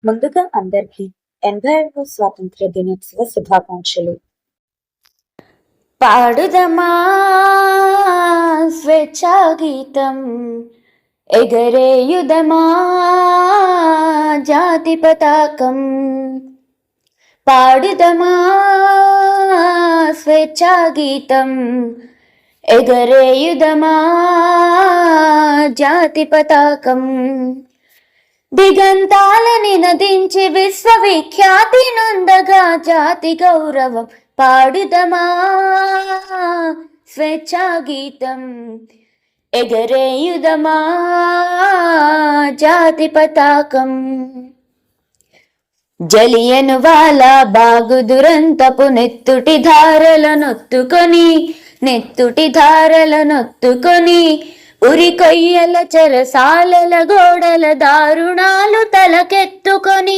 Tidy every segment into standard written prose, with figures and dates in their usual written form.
ముందుగా అందరికీ 85వ స్వాతంత్ర దినోత్సవ శుభాకాంక్షలు. పాడుదమా స్వేచ్ఛా గీతం, ఎగరేయుదమా జాతి పతాకం. పాడుదమా స్వేచ్ఛా గీతం, ఎగరేయుదమా జాతి పతాకం. దిగంతాలని నదించి విశ్వవిఖ్యాతి నొందగా జాతి గౌరవం పాడుదమా స్వేచ్ఛా గీతం, ఎగరేయుదమా జాతి పతాకం. జలియను వాలా బాగు దురంతపు నెత్తుటి ధారలనొత్తుకొని ఉరి కొయ్యల చెరసాలల గోడల దారుణాలు తలకెత్తుకొని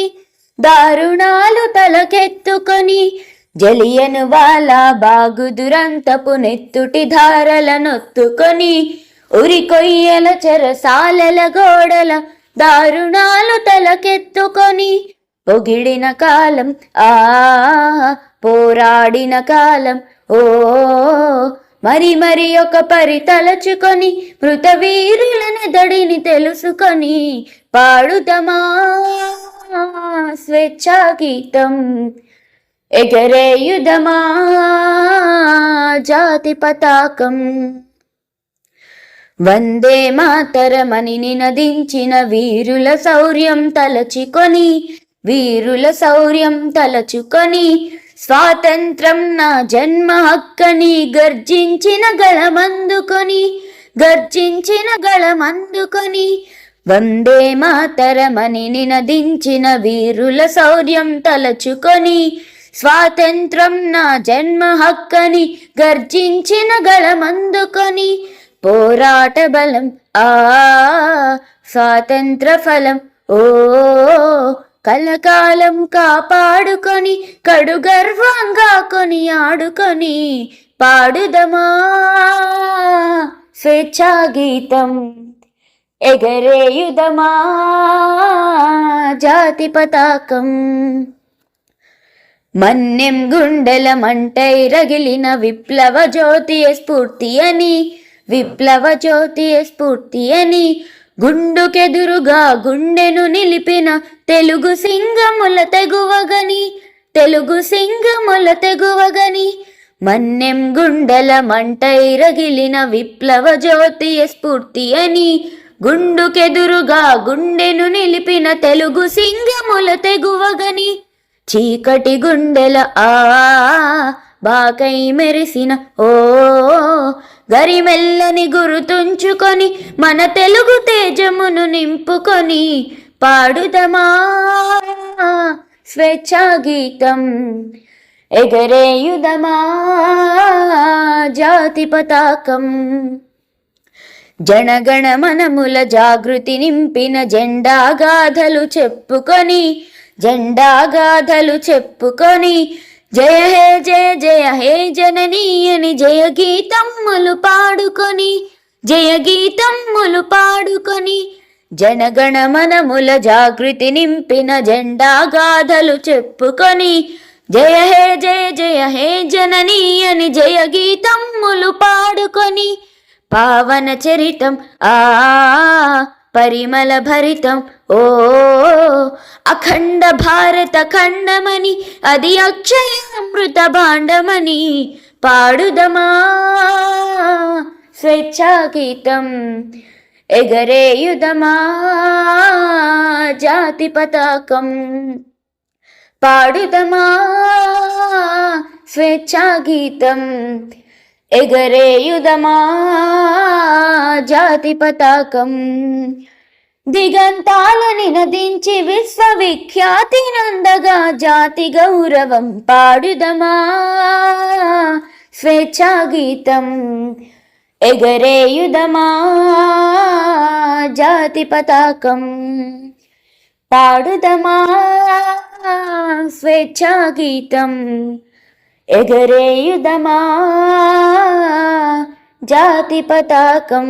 జలియను వాలా బాగు దురంతపు నెత్తుటి ధారలనొత్తుకొని ఉరి కొయ్యల చెరసాలల గోడల దారుణాలు తలకెత్తుకొని పొగిడిన కాలం పోరాడిన కాలం మరి ఒక పరి తలచుకొని మృత వీరులను దడిని తెలుసుకొని పాడుదమా స్వేచ్ఛా గీతం, ఎగరేయుదమా జాతి పతాకం. వందే మాతరమని నినదించిన వీరుల శౌర్యం తలచుకొని స్వాతంత్రం నా జన్మ హక్కని గర్జించిన గళమందుకొని వందే మాతరమని నినదించిన వీరుల శౌర్యం తలచుకొని స్వాతంత్రం నా జన్మ హక్కని గర్జించిన గళమందుకొని పోరాట బలం స్వాతంత్ర ఫలం కలకాలం కాపాడుకొని కడు గర్వంగా కొని ఆడుకొని పాడుదమా స్వేచ్ఛా గీతం, ఎగరేయుదమా జాతి పతాకం. మన్నెం గుండెల మంటై రగిలిన విప్లవ జ్యోతియ స్ఫూర్తి అని గుండుకెదురుగా గుండెను నిలిపిన తెలుగు సింగముల తెగువగని మన్నెం గుండెల మంటై రగిలిన విప్లవ జ్యోతియ స్ఫూర్తి అని గుండుకెదురుగా గుండెను నిలిపిన తెలుగు సింగముల తెగువగని చీకటి గుండెల బాకై మెరిసిన గరిమెల్లని గురుతుంచుకొని మన తెలుగు తేజమును నింపుకొని పాడుదమా స్వేచ్ఛా గీతం, ఎగరేయుదమా జాతి పతాకం. జనగణమనముల జాగృతి నింపిన జెండాగాథలు చెప్పుకొని జయ హే జననీ అని జయ గీతమ్ములు పాడుకొని జనగణమనముల జాగృతి నింపిన జెండాగాథలు చెప్పుకొని జయ హే జననీ అని జయ గీతమ్ములు పాడుకొని పావన చరితం పరిమళ భరితం అఖండ భారత ఖండమని అది అక్షయ అమృత భాండమని పాడుదమా స్వేచ్ఛా గీతం, ఎగరేయుదమా జాతి పతాకం. పాడుదమా స్వేచ్ఛా గీతం, ఎగరేయుదమా జాతి పతాకం. దిగంతాలని నదించి విశ్వవిఖ్యాతి నందగా జాతి గౌరవం పాడుదమా స్వేచ్ఛా గీతం, ఎగరేయుదమా జాతి పతాకం. పాడుదమా స్వేచ్ఛా గీతం, ఎగరేయుదమా జాతి పతాకం.